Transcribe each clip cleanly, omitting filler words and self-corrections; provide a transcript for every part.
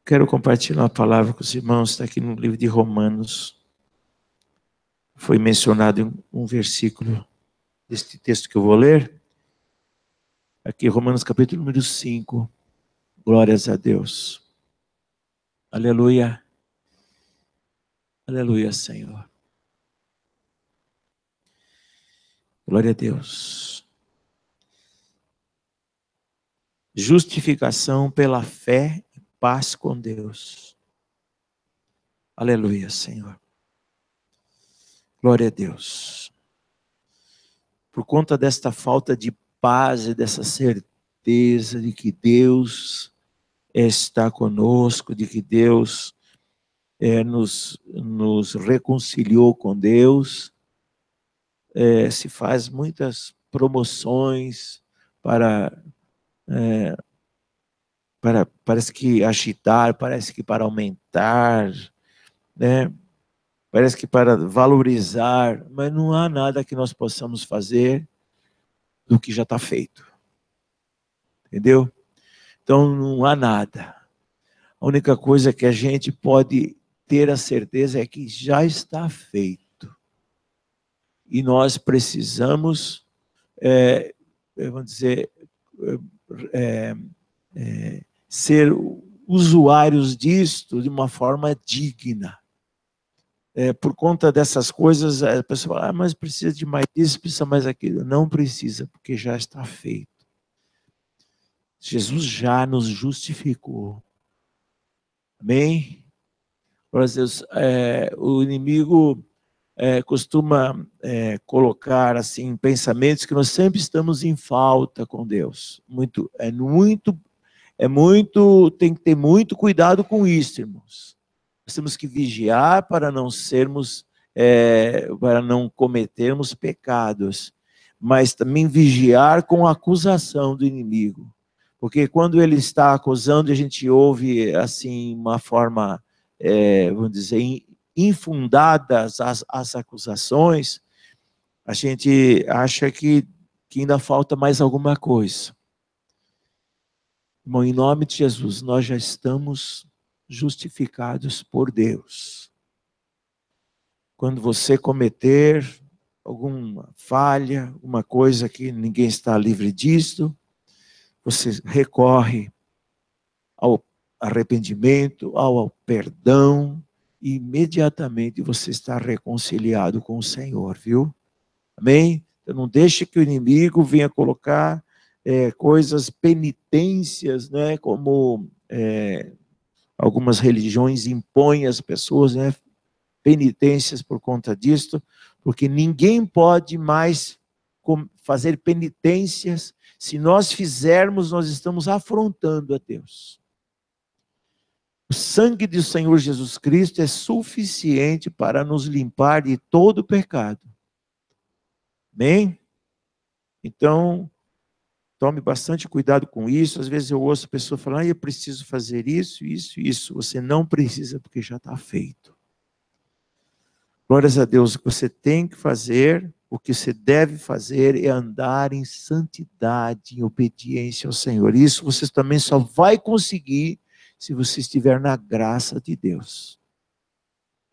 Quero compartilhar uma palavra com os irmãos, está aqui no livro de Romanos. Foi mencionado um versículo deste texto que eu vou ler. Aqui, Romanos capítulo número 5. Glórias a Deus. Aleluia. Aleluia, Senhor. Glória a Deus. Justificação pela fé e paz com Deus. Aleluia, Senhor. Glória a Deus. Por conta desta falta de paz e dessa certeza de que Deus está conosco, de que Deus nos reconciliou com Deus, se faz muitas promoções parece que agitar, parece que para aumentar, né? Parece que para valorizar, mas não há nada que nós possamos fazer do que já está feito. Entendeu? Então não há nada. A única coisa que a gente pode ter a certeza é que já está feito. E nós precisamos, vamos dizer, ser usuários disto de uma forma digna. Por conta dessas coisas, a pessoa fala, mas precisa de mais isso, precisa mais aquilo. Não precisa, porque já está feito. Jesus já nos justificou. Amém? Glória a Deus. O inimigo costuma colocar assim pensamentos que nós sempre estamos em falta com Deus. Tem que ter muito cuidado com isso, irmãos. Nós temos que vigiar para não cometermos pecados, mas também vigiar com a acusação do inimigo. Porque quando ele está acusando, a gente ouve assim uma forma, vamos dizer, infundadas as acusações, a gente acha que ainda falta mais alguma coisa. Irmão, em nome de Jesus, nós já estamos justificados por Deus. Quando você cometer alguma falha, alguma coisa que ninguém está livre disso, você recorre ao arrependimento, ao perdão, e imediatamente você está reconciliado com o Senhor, viu? Amém? Então não deixe que o inimigo venha colocar coisas, penitências, né? Como algumas religiões impõem às pessoas, né? Penitências por conta disto, porque ninguém pode mais fazer penitências. Se nós fizermos, nós estamos afrontando a Deus. O sangue do Senhor Jesus Cristo é suficiente para nos limpar de todo pecado. Amém? Então, tome bastante cuidado com isso. Às vezes eu ouço a pessoa falar, eu preciso fazer isso, isso, isso. Você não precisa, porque já está feito. Glórias a Deus, o que você tem que fazer, o que você deve fazer é andar em santidade, em obediência ao Senhor. Isso você também só vai conseguir se você estiver na graça de Deus.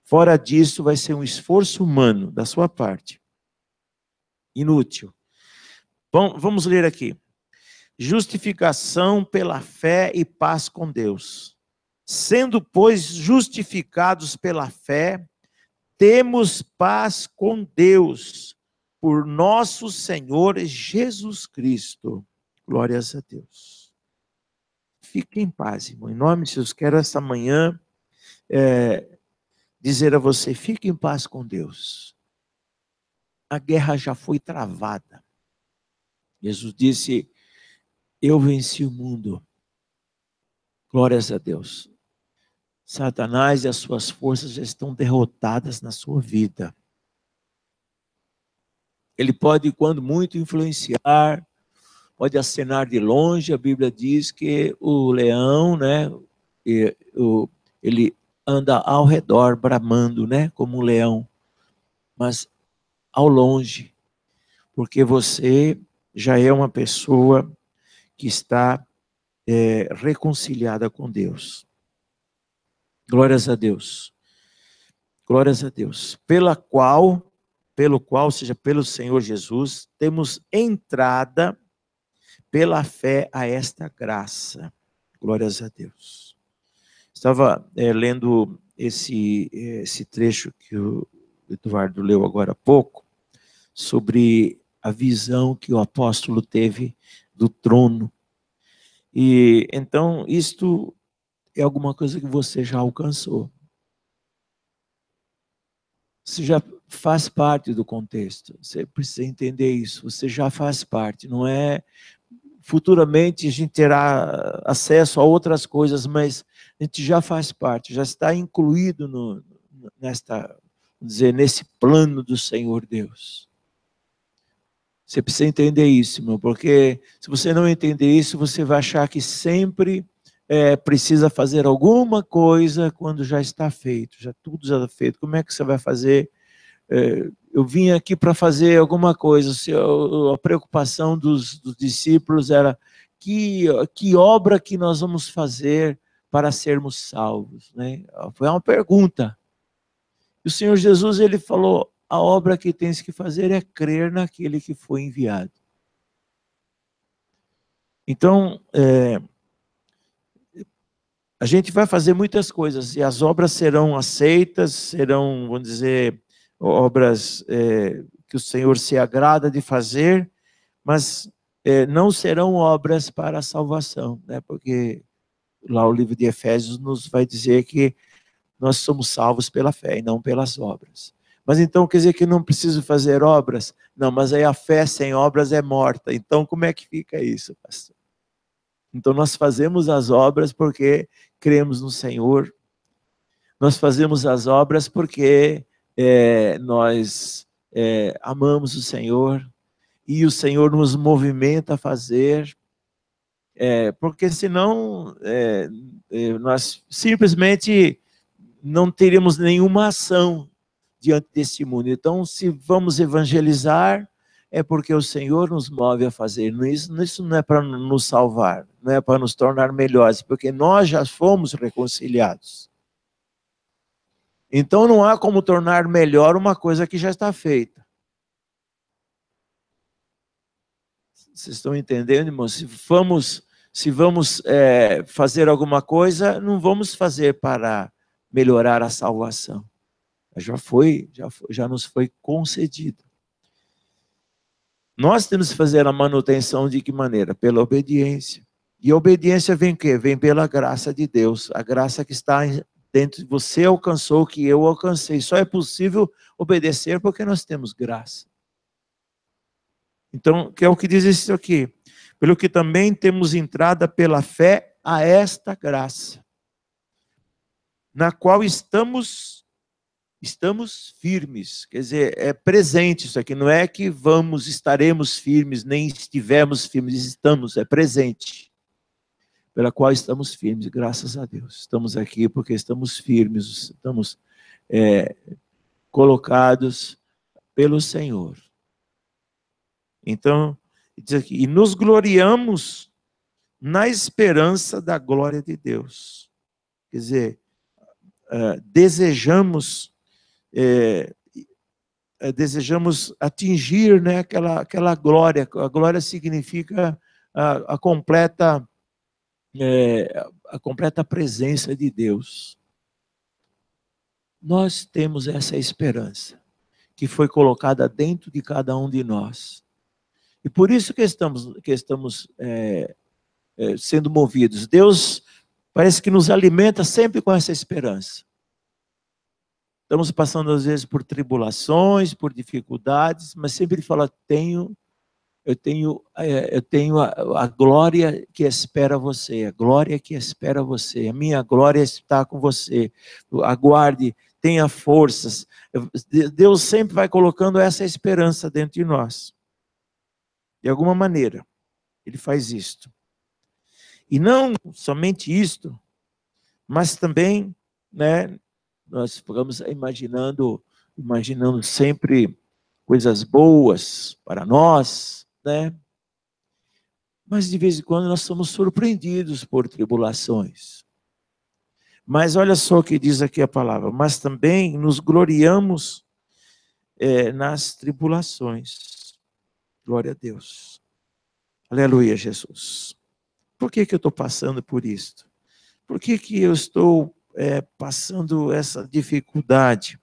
Fora disso, vai ser um esforço humano da sua parte. Inútil. Bom, vamos ler aqui. Justificação pela fé e paz com Deus. Sendo, pois, justificados pela fé, temos paz com Deus, por nosso Senhor Jesus Cristo. Glórias a Deus. Fique em paz, irmão. Em nome de Jesus, quero esta manhã dizer a você, fique em paz com Deus. A guerra já foi travada. Jesus disse, eu venci o mundo. Glórias a Deus. Satanás e as suas forças já estão derrotadas na sua vida. Ele pode, quando muito, influenciar, pode acenar de longe. A Bíblia diz que o leão, né, ele anda ao redor, bramando, né, como um leão. Mas ao longe, porque você já é uma pessoa que está reconciliada com Deus. Glórias a Deus. Glórias a Deus. Pelo qual, ou seja, pelo Senhor Jesus, temos entrada pela fé a esta graça. Glórias a Deus. Estava lendo esse trecho que o Eduardo leu agora há pouco, sobre a visão que o apóstolo teve do trono. E então, isto é alguma coisa que você já alcançou. Você já faz parte do contexto. Você precisa entender isso. Você já faz parte. Não é... Futuramente a gente terá acesso a outras coisas, mas a gente já faz parte, já está incluído nesse plano do Senhor Deus. Você precisa entender isso, irmão, porque se você não entender isso, você vai achar que sempre precisa fazer alguma coisa quando já está feito, já tudo já está feito. Como é que você vai fazer? Eu vim aqui para fazer alguma coisa. A preocupação dos discípulos era que obra que nós vamos fazer para sermos salvos, né? Foi uma pergunta. E o Senhor Jesus, ele falou: a obra que tens que fazer é crer naquele que foi enviado. Então, a gente vai fazer muitas coisas e as obras serão aceitas, serão, vamos dizer, obras que o Senhor se agrada de fazer, mas não serão obras para a salvação, né? Porque lá o livro de Efésios nos vai dizer que nós somos salvos pela fé e não pelas obras. Mas então quer dizer que não preciso fazer obras? Não, mas aí a fé sem obras é morta. Então como é que fica isso, pastor? Então nós fazemos as obras porque cremos no Senhor. Nós fazemos as obras porque nós amamos o Senhor e o Senhor nos movimenta a fazer, porque senão nós simplesmente não teríamos nenhuma ação diante desse mundo. Então, se vamos evangelizar, é porque o Senhor nos move a fazer. Isso não é para nos salvar, não é para nos tornar melhores, porque nós já fomos reconciliados. Então não há como tornar melhor uma coisa que já está feita. Vocês estão entendendo, irmãos? Se vamos fazer alguma coisa, não vamos fazer para melhorar a salvação. Já nos foi concedido. Nós temos que fazer a manutenção de que maneira? Pela obediência. E a obediência vem o quê? Vem pela graça de Deus. A graça que está dentro de você alcançou, que eu alcancei. Só é possível obedecer porque nós temos graça. Então, que é o que diz isso aqui. Pelo que também temos entrada pela fé a esta graça, na qual estamos firmes. Quer dizer, é presente isso aqui. Não é que estaremos firmes, nem estivemos firmes. Estamos, é presente. Pela qual estamos firmes, graças a Deus. Estamos aqui porque estamos firmes, estamos colocados pelo Senhor. Então, diz aqui, e nos gloriamos na esperança da glória de Deus. Quer dizer, desejamos atingir, né, aquela glória. A glória significa a completa presença de Deus. Nós temos essa esperança que foi colocada dentro de cada um de nós. E por isso que estamos sendo movidos. Deus parece que nos alimenta sempre com essa esperança. Estamos passando às vezes por tribulações, por dificuldades, mas sempre Ele fala: eu tenho a glória que espera você, a glória que espera você, a minha glória está com você. Aguarde, tenha forças. Deus sempre vai colocando essa esperança dentro de nós. De alguma maneira, Ele faz isto. E não somente isto, mas também, né, nós ficamos imaginando sempre coisas boas para nós, né? Mas de vez em quando nós somos surpreendidos por tribulações. Mas olha só o que diz aqui a palavra. Mas também nos gloriamos nas tribulações. Glória a Deus. Aleluia, Jesus. Por que eu estou passando por isto? Por que eu estou passando essa dificuldade?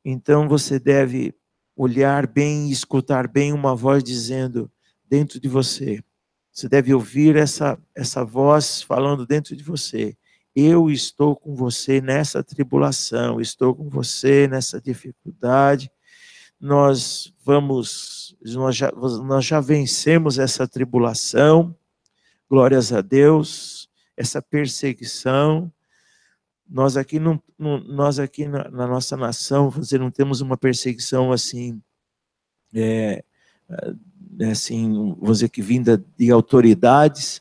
Então você deve olhar bem e escutar bem uma voz dizendo dentro de você. Você deve ouvir essa voz falando dentro de você. Eu estou com você nessa tribulação, estou com você nessa dificuldade. Nós já vencemos essa tribulação, glórias a Deus, essa perseguição. Nós aqui, na nossa nação, você não temos uma perseguição assim, assim, vamos dizer que vinda de autoridades,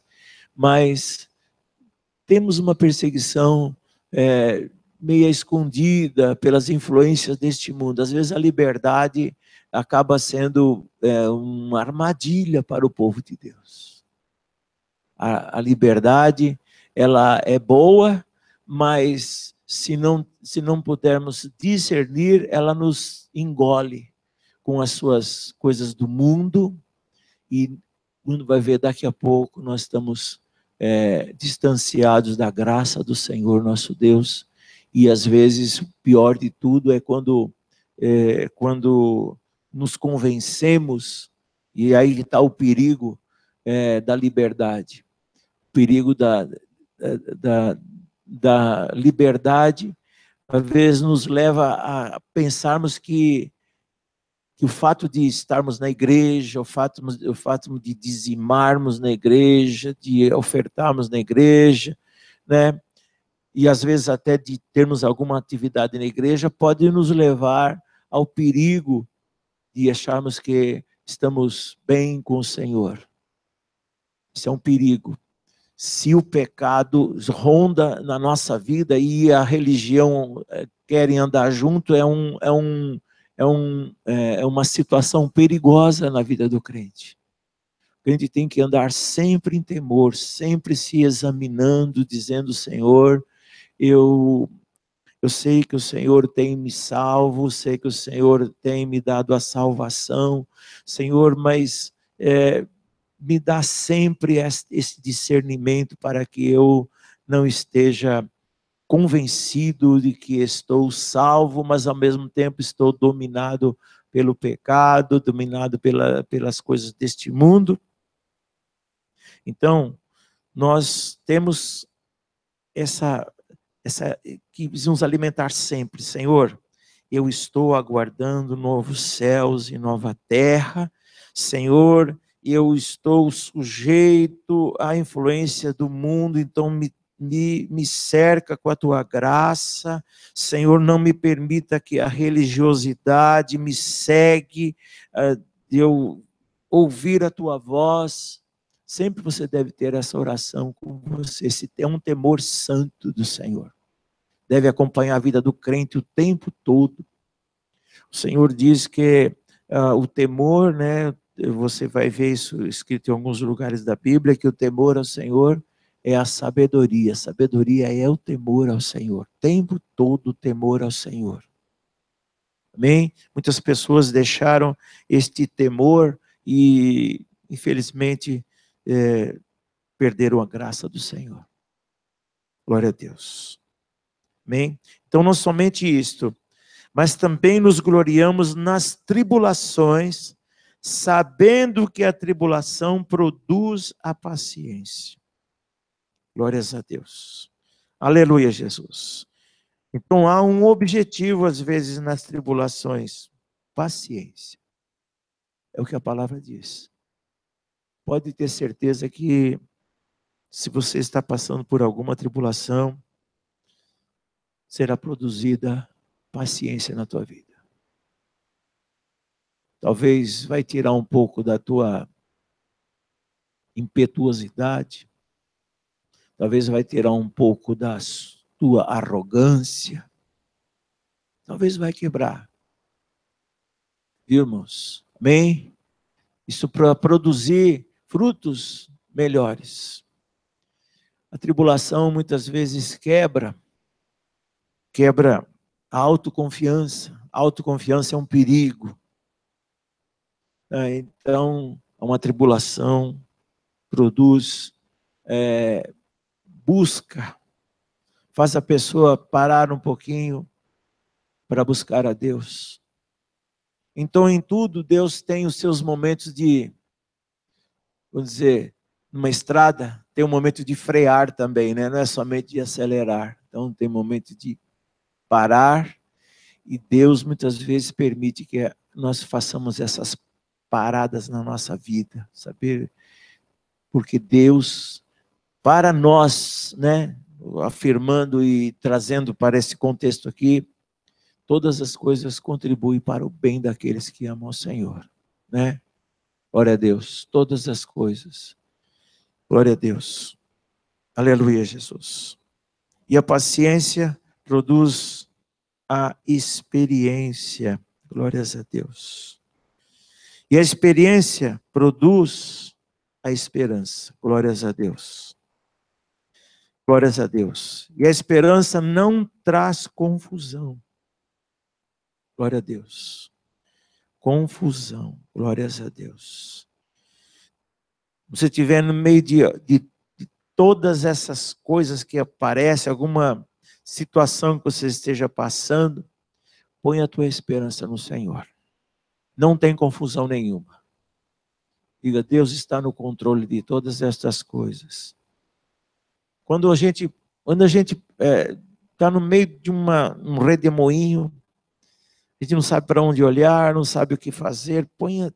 mas temos uma perseguição meia escondida pelas influências deste mundo. Às vezes a liberdade acaba sendo uma armadilha para o povo de Deus. A liberdade, ela é boa, mas se não pudermos discernir, ela nos engole com as suas coisas do mundo, e quando vai ver daqui a pouco nós estamos distanciados da graça do Senhor nosso Deus, e às vezes o pior de tudo é quando nos convencemos, e aí está o perigo da liberdade, o perigo da liberdade, às vezes nos leva a pensarmos que o fato de estarmos na igreja, o fato de dizimarmos na igreja, de ofertarmos na igreja, né? E às vezes até de termos alguma atividade na igreja, pode nos levar ao perigo de acharmos que estamos bem com o Senhor. Isso é um perigo. Se o pecado ronda na nossa vida e a religião querem andar junto, é uma situação perigosa na vida do crente. O crente tem que andar sempre em temor, sempre se examinando, dizendo: Senhor, eu sei que o Senhor tem me salvo, sei que o Senhor tem me dado a salvação, Senhor, mas me dá sempre esse discernimento para que eu não esteja convencido de que estou salvo, mas ao mesmo tempo estou dominado pelo pecado, dominado pelas coisas deste mundo. Então, nós temos essa que nos alimentar sempre. Senhor, eu estou aguardando novos céus e nova terra. Senhor, eu estou sujeito à influência do mundo, então me cerca com a tua graça. Senhor, não me permita que a religiosidade me segue, de eu ouvir a tua voz. Sempre você deve ter essa oração com você, esse é um temor santo do Senhor. Deve acompanhar a vida do crente o tempo todo. O Senhor diz que o temor, né, você vai ver isso escrito em alguns lugares da Bíblia, que o temor ao Senhor é a sabedoria. A sabedoria é o temor ao Senhor. O tempo todo o temor ao Senhor. Amém? Muitas pessoas deixaram este temor e, infelizmente, perderam a graça do Senhor. Glória a Deus. Amém? Então, não somente isto, mas também nos gloriamos nas tribulações, sabendo que a tribulação produz a paciência. Glórias a Deus. Aleluia, Jesus. Então há um objetivo às vezes nas tribulações: paciência. É o que a palavra diz. Pode ter certeza que se você está passando por alguma tribulação, será produzida paciência na tua vida. Talvez vai tirar um pouco da tua impetuosidade, talvez vai tirar um pouco da tua arrogância, talvez vai quebrar. Viu, irmãos? Amém? Isso para produzir frutos melhores. A tribulação muitas vezes quebra a autoconfiança. A autoconfiança é um perigo. Então, uma tribulação produz busca, faz a pessoa parar um pouquinho para buscar a Deus. Então, em tudo, Deus tem os seus momentos de, vamos dizer, numa estrada, tem um momento de frear também, né? Não é somente de acelerar. Então, tem momento de parar, e Deus muitas vezes permite que nós façamos essas paradas na nossa vida, saber? Porque Deus, para nós, né, afirmando e trazendo para esse contexto aqui, todas as coisas contribuem para o bem daqueles que amam o Senhor, né? Glória a Deus, todas as coisas. Glória a Deus. Aleluia, Jesus. E a paciência produz a experiência. Glórias a Deus. E a experiência produz a esperança. Glórias a Deus. Glórias a Deus. E a esperança não traz confusão. Glória a Deus. Confusão. Glórias a Deus. Você estiver no meio de todas essas coisas que aparecem, alguma situação que você esteja passando, põe a tua esperança no Senhor. Não tem confusão nenhuma. Diga, Deus está no controle de todas estas coisas. Quando a gente está no meio de um redemoinho, a gente não sabe para onde olhar, não sabe o que fazer, ponha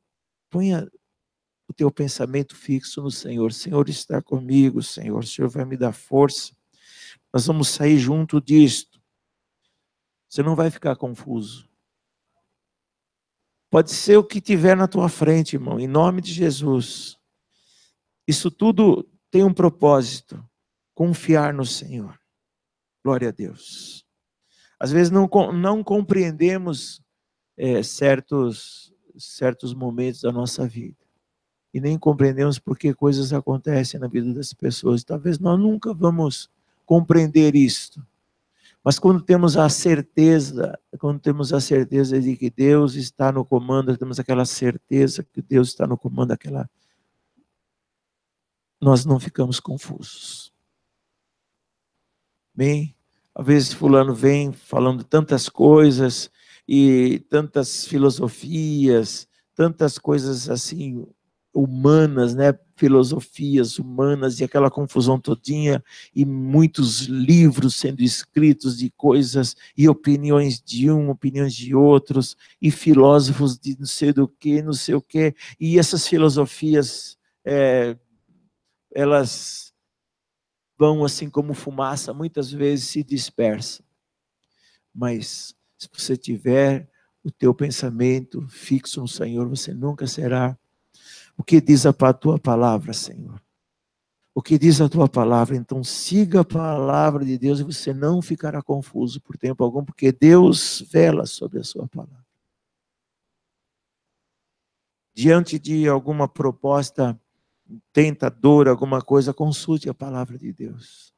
o teu pensamento fixo no Senhor. O Senhor está comigo, Senhor. O Senhor vai me dar força. Nós vamos sair junto disto. Você não vai ficar confuso. Pode ser o que tiver na tua frente, irmão, em nome de Jesus. Isso tudo tem um propósito. Confiar no Senhor. Glória a Deus. Às vezes não compreendemos certos momentos da nossa vida. E nem compreendemos por que coisas acontecem na vida das pessoas. Talvez nós nunca vamos compreender isto. Mas quando temos a certeza de que Deus está no comando, temos aquela certeza que Deus está no comando, nós não ficamos confusos. Bem, às vezes fulano vem falando tantas coisas e tantas filosofias, tantas coisas assim humanas, né? Filosofias humanas e aquela confusão todinha e muitos livros sendo escritos de coisas e opiniões de opiniões de outros e filósofos de não sei do que, não sei o que, e essas filosofias elas vão assim como fumaça, muitas vezes se dispersam. Mas se você tiver o teu pensamento fixo no Senhor, você nunca será. O que diz a tua palavra, Senhor? O que diz a tua palavra? Então siga a palavra de Deus e você não ficará confuso por tempo algum, porque Deus vela sobre a sua palavra. Diante de alguma proposta tentadora, alguma coisa, consulte a palavra de Deus.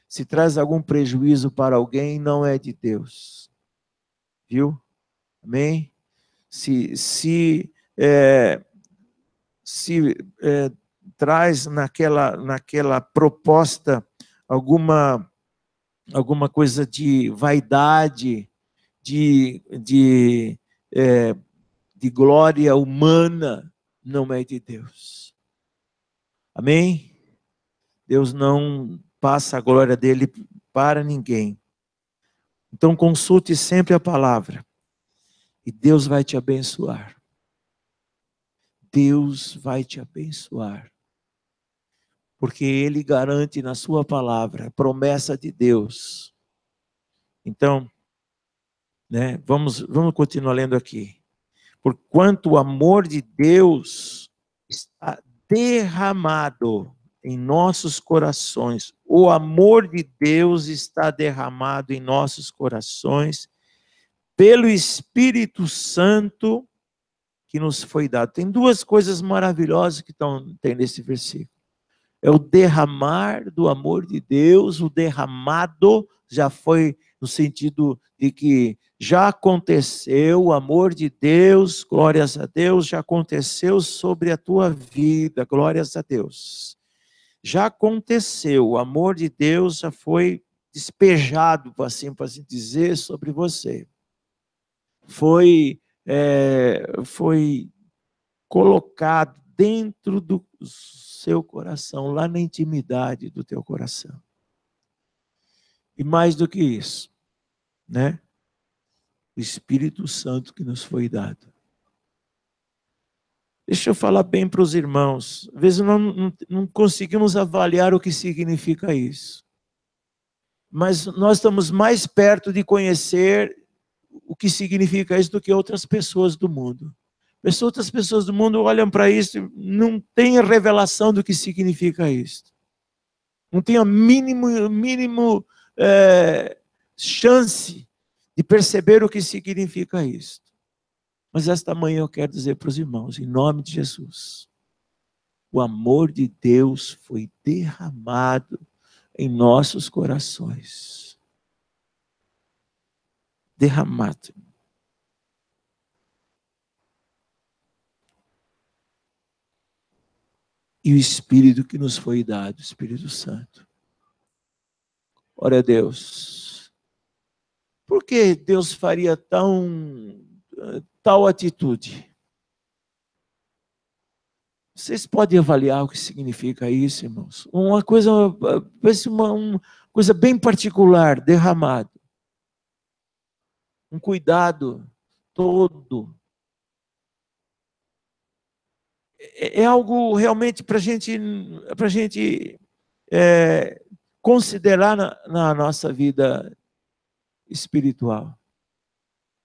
Se traz algum prejuízo para alguém, não é de Deus. Viu? Amém? Se traz naquela proposta alguma coisa de vaidade, de glória humana, não é de Deus. Amém? Deus não passa a glória dele para ninguém. Então consulte sempre a palavra e Deus vai te abençoar. Deus vai te abençoar. Porque Ele garante na sua palavra, promessa de Deus. Então, né, vamos continuar lendo aqui. Porquanto o amor de Deus está derramado em nossos corações. O amor de Deus está derramado em nossos corações pelo Espírito Santo que nos foi dado. Tem duas coisas maravilhosas que tem nesse versículo. É o derramar do amor de Deus. O derramado já foi no sentido de que já aconteceu, o amor de Deus, glórias a Deus, já aconteceu sobre a tua vida, glórias a Deus. Já aconteceu, o amor de Deus já foi despejado, assim para se dizer, sobre você. Foi colocado dentro do seu coração, lá na intimidade do teu coração. E mais do que isso, né? O Espírito Santo que nos foi dado. Deixa eu falar bem para os irmãos. Às vezes não conseguimos avaliar o que significa isso. Mas nós estamos mais perto de conhecer o que significa isso do que outras pessoas do mundo. Outras pessoas do mundo olham para isso e não têm a revelação do que significa isso. Não tem a mínimo chance de perceber o que significa isso. Mas esta manhã eu quero dizer para os irmãos, em nome de Jesus, o amor de Deus foi derramado em nossos corações. Derramado. E o Espírito que nos foi dado, o Espírito Santo. Ora, Deus, por que Deus faria tal atitude? Vocês podem avaliar o que significa isso, irmãos? Uma coisa, parece uma coisa bem particular, derramado. Um cuidado todo. É algo realmente para a gente considerar na nossa vida espiritual.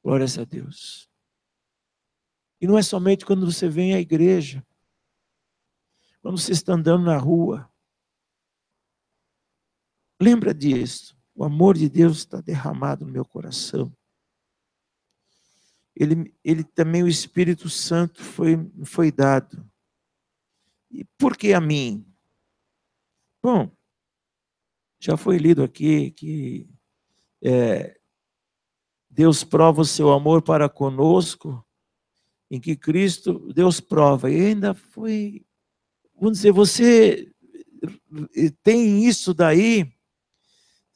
Glórias a Deus. E não é somente quando você vem à igreja, quando você está andando na rua. Lembra disso. O amor de Deus está derramado no meu coração. Ele também, o Espírito Santo foi dado. E por que a mim? Bom, já foi lido aqui que Deus prova o seu amor para conosco, em que Cristo, Deus prova. E ainda foi, vamos dizer, você tem isso daí,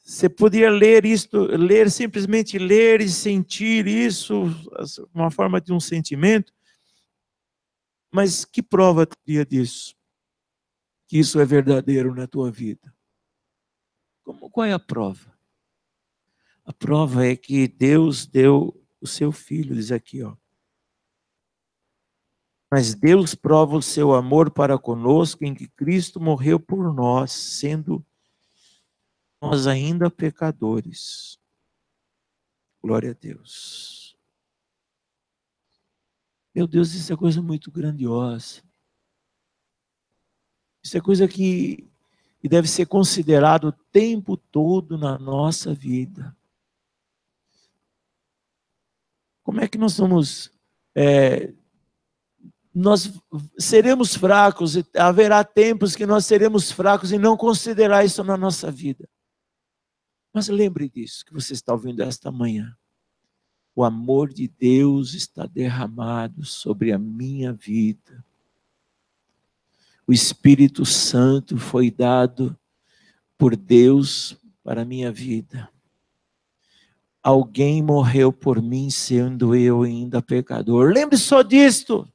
você poderia simplesmente ler e sentir isso, uma forma de um sentimento, mas que prova teria disso? Que isso é verdadeiro na tua vida? Qual é a prova? A prova é que Deus deu o seu Filho, diz aqui, ó. Mas Deus prova o seu amor para conosco em que Cristo morreu por nós, sendo nós ainda pecadores. Glória a Deus. Meu Deus, isso é coisa muito grandiosa. Isso é coisa que deve ser considerado o tempo todo na nossa vida. Como é que nós somos... nós seremos fracos, haverá tempos que nós seremos fracos e não considerar isso na nossa vida. Mas lembre disso que você está ouvindo esta manhã. O amor de Deus está derramado sobre a minha vida. O Espírito Santo foi dado por Deus para a minha vida. Alguém morreu por mim, sendo eu ainda pecador. Lembre só disto.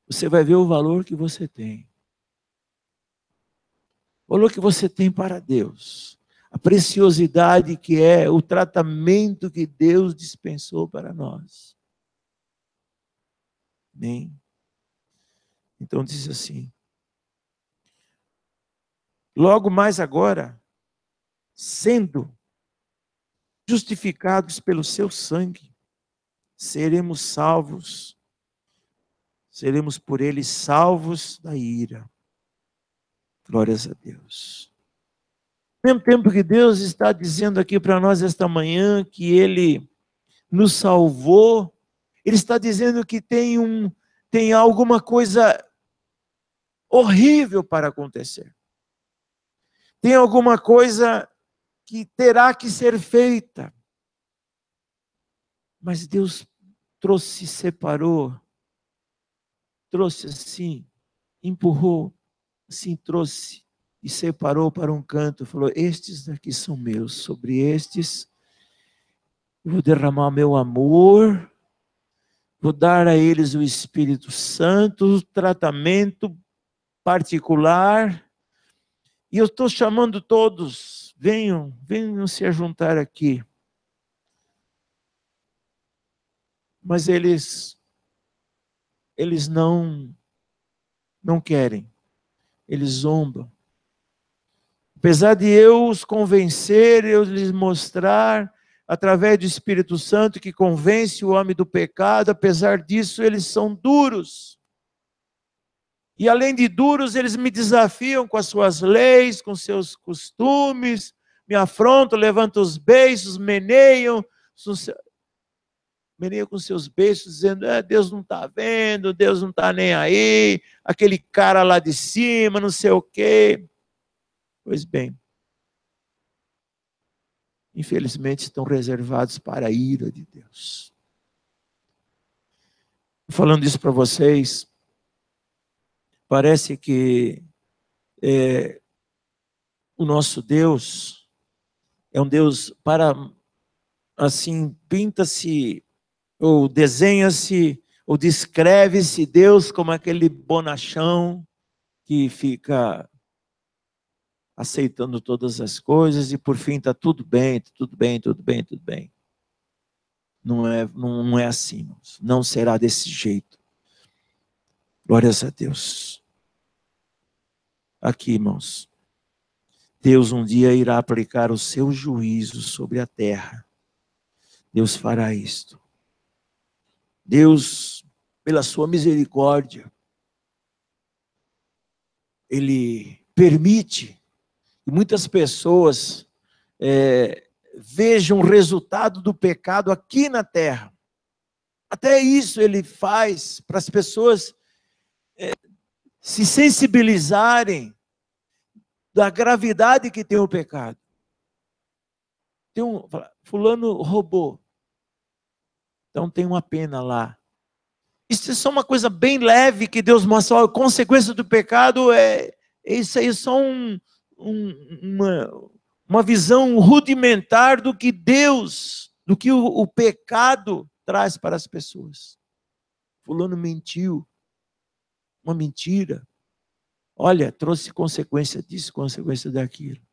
Você vai ver o valor que você tem. O valor que você tem para Deus. A preciosidade que é o tratamento que Deus dispensou para nós. Amém? Então diz assim. Logo mais agora, sendo justificados pelo seu sangue, seremos salvos. Seremos por ele salvos da ira. Glórias a Deus. Ao mesmo tempo que Deus está dizendo aqui para nós esta manhã que Ele nos salvou, Ele está dizendo que tem alguma coisa horrível para acontecer. Tem alguma coisa que terá que ser feita. Mas Deus trouxe, separou, trouxe assim, empurrou, assim trouxe e separou para um canto. Falou: estes daqui são meus, sobre estes eu vou derramar meu amor, vou dar a eles o Espírito Santo, tratamento particular. E eu estou chamando todos, venham se ajuntar aqui. Mas eles não querem, eles zombam. Apesar de eu os convencer, eu lhes mostrar, através do Espírito Santo, que convence o homem do pecado, apesar disso, eles são duros. E além de duros, eles me desafiam com as suas leis, com seus costumes, me afrontam, levantam os beiços, meneiam com seus beiços, dizendo: Deus não está vendo, Deus não está nem aí, aquele cara lá de cima, não sei o quê. Pois bem, infelizmente estão reservados para a ira de Deus. Falando isso para vocês, parece que o nosso Deus é um Deus assim, pinta-se, ou desenha-se, ou descreve-se Deus como aquele bonachão que fica aceitando todas as coisas e por fim está tudo bem, tudo bem, tudo bem, tudo bem. Não é assim, irmãos. Não será desse jeito. Glórias a Deus. Aqui, irmãos, Deus um dia irá aplicar o seu juízo sobre a terra. Deus fará isto. Deus, pela sua misericórdia, Ele permite que muitas pessoas vejam o resultado do pecado aqui na terra. Até isso Ele faz para as pessoas se sensibilizarem da gravidade que tem o pecado. Fulano roubou. Então tem uma pena lá. Isso é só uma coisa bem leve que Deus mostra. A consequência do pecado isso aí é só uma visão rudimentar do que Deus, do que o pecado traz para as pessoas. Fulano mentiu. Uma mentira. Olha, trouxe consequência disso, consequência daquilo.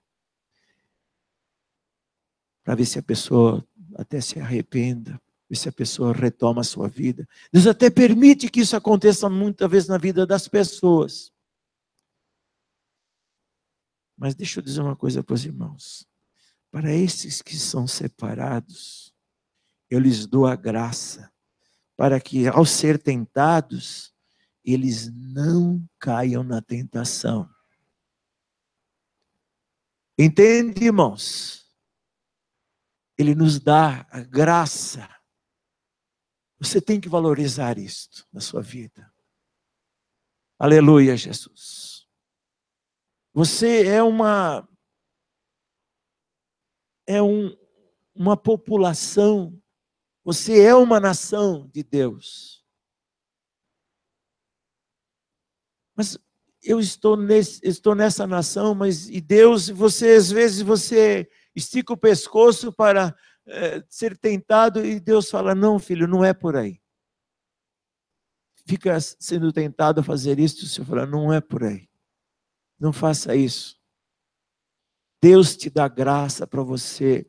Para ver se a pessoa até se arrependa, ver se a pessoa retoma a sua vida. Deus até permite que isso aconteça muitas vezes na vida das pessoas. Mas deixa eu dizer uma coisa para os irmãos. Para esses que são separados, eu lhes dou a graça, para que ao ser tentados, eles não caiam na tentação. Entende, irmãos? Ele nos dá a graça. Você tem que valorizar isto na sua vida. Aleluia, Jesus. Você é uma população, você é uma nação de Deus. Mas eu estou nessa nação, mas e Deus, às vezes você estica o pescoço para ser tentado e Deus fala: não, filho, não é por aí. Fica sendo tentado a fazer isso, o Senhor fala: não é por aí. Não faça isso. Deus te dá graça para você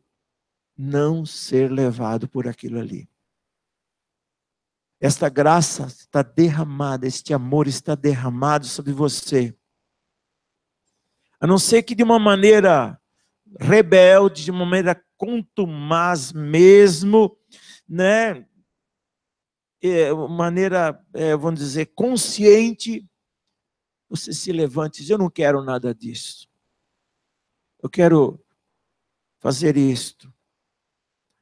não ser levado por aquilo ali. Esta graça está derramada, este amor está derramado sobre você. A não ser que de uma maneira rebelde, de uma maneira contumaz mesmo, né? Maneira, vamos dizer, consciente, você se levante e diz: eu não quero nada disso. Eu quero fazer isto.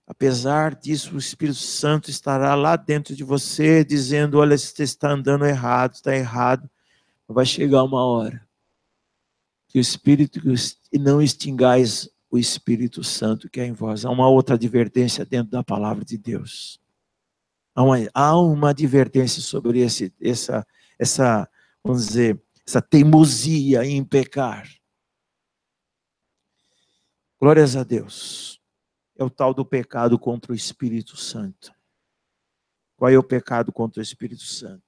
Apesar disso, o Espírito Santo estará lá dentro de você, dizendo: olha, você está andando errado, está errado. Vai chegar uma hora que o Espírito, e não extingais o Espírito Santo que é em vós. Há uma outra advertência dentro da palavra de Deus. Há uma advertência sobre essa, vamos dizer, essa teimosia em pecar. Glórias a Deus. É o tal do pecado contra o Espírito Santo. Qual é o pecado contra o Espírito Santo?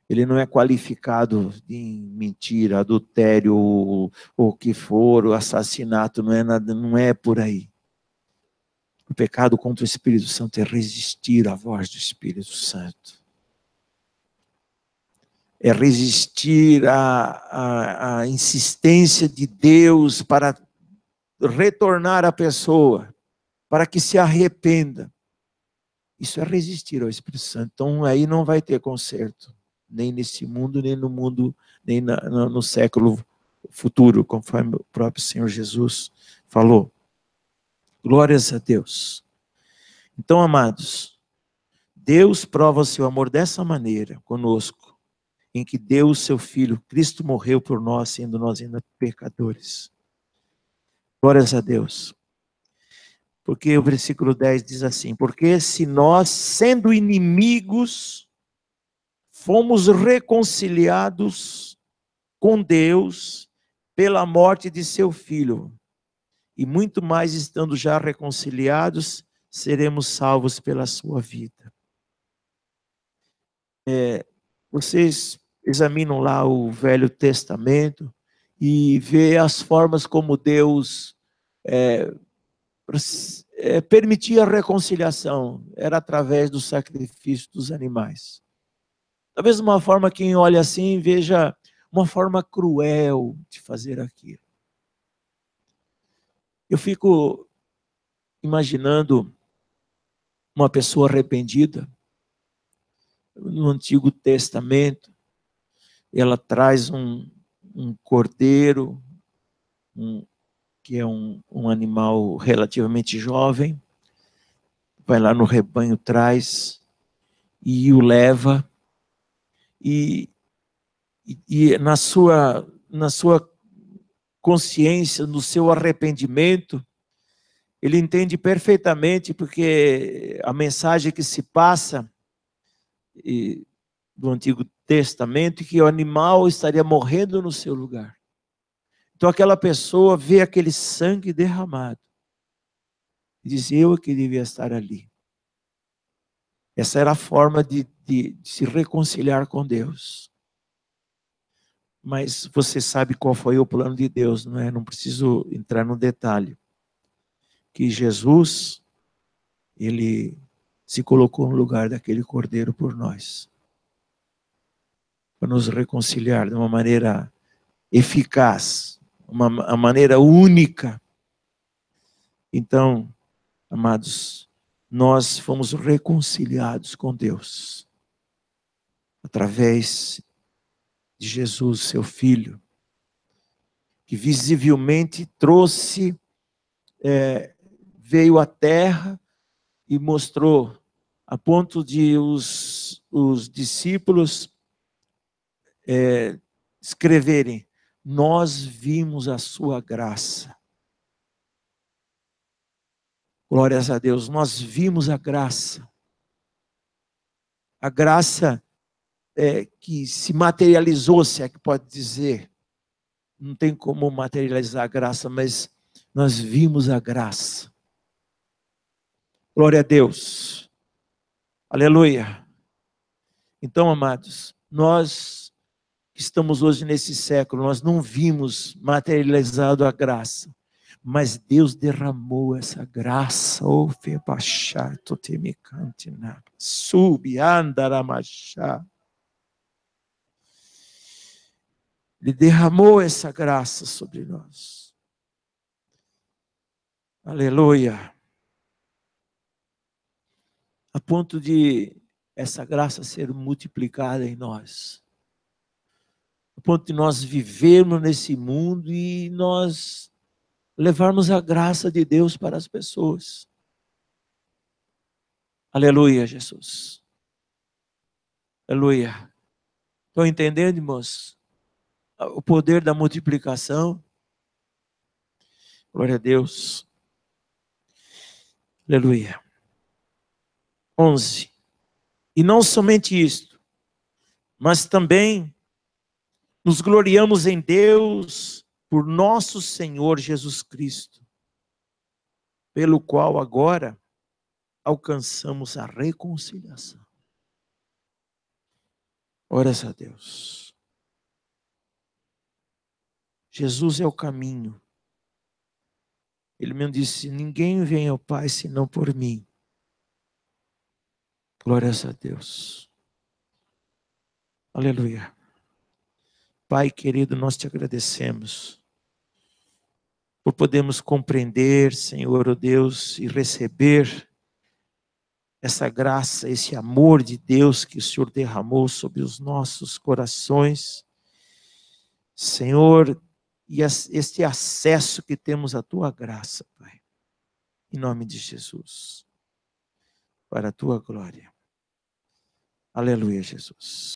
Ele não é qualificado em mentira, adultério, ou o que for, o assassinato, não é nada, não é por aí. O pecado contra o Espírito Santo é resistir à voz do Espírito Santo. É resistir à insistência de Deus para retornar a pessoa, para que se arrependa. Isso é resistir ao Espírito Santo. Então aí não vai ter conserto, nem nesse mundo, nem no mundo, nem no século futuro, conforme o próprio Senhor Jesus falou. Glórias a Deus. Então, amados, Deus prova o seu amor dessa maneira conosco, em que deu o seu Filho, Cristo morreu por nós, sendo nós ainda pecadores. Glórias a Deus. Porque o versículo 10 diz assim: porque se nós, sendo inimigos, fomos reconciliados com Deus pela morte de seu Filho, e muito mais estando já reconciliados, seremos salvos pela sua vida. Vocês examinam lá o Velho Testamento e vê as formas como Deus permitia a reconciliação, era através do sacrifício dos animais. Talvez uma forma, quem olha assim, veja uma forma cruel de fazer aquilo. Eu fico imaginando uma pessoa arrependida, no Antigo Testamento, ela traz um cordeiro, que é um animal relativamente jovem, vai lá no rebanho, traz, e o leva, e na sua consciência, no seu arrependimento, ele entende perfeitamente, porque a mensagem que se passa do Antigo Testamento é que o animal estaria morrendo no seu lugar. Então aquela pessoa vê aquele sangue derramado e diz: eu que devia estar ali. Essa era a forma de se reconciliar com Deus. Mas você sabe qual foi o plano de Deus, não é? Não preciso entrar no detalhe. Que Jesus, ele se colocou no lugar daquele cordeiro por nós, para nos reconciliar de uma maneira eficaz, uma maneira única. Então, amados, nós fomos reconciliados com Deus através de Jesus, seu Filho, que visivelmente trouxe, veio à terra e mostrou, a ponto de os discípulos escreverem: nós vimos a sua graça. Glórias a Deus, nós vimos a graça. A graça que se materializou, se é que pode dizer. Não tem como materializar a graça, mas nós vimos a graça. Glória a Deus. Aleluia. Então, amados, nós que estamos hoje nesse século, nós não vimos materializado a graça, mas Deus derramou essa graça. Ele derramou essa graça sobre nós. Aleluia. A ponto de essa graça ser multiplicada em nós. A ponto de nós vivermos nesse mundo e nós levarmos a graça de Deus para as pessoas. Aleluia, Jesus. Aleluia. Estão entendendo, irmãos? o poder da multiplicação. Glória a Deus. Aleluia. 11. E não somente isto, mas também nos gloriamos em Deus por nosso Senhor Jesus Cristo, pelo qual agora alcançamos a reconciliação. Ora-se a Deus. Jesus é o caminho. Ele mesmo disse: ninguém vem ao Pai senão por mim. Glórias a Deus. Aleluia. Pai querido, nós te agradecemos por podermos compreender, Senhor, oh Deus, e receber essa graça, esse amor de Deus que o Senhor derramou sobre os nossos corações. Senhor, e este acesso que temos à tua graça, Pai. Em nome de Jesus. Para a tua glória. Aleluia, Jesus.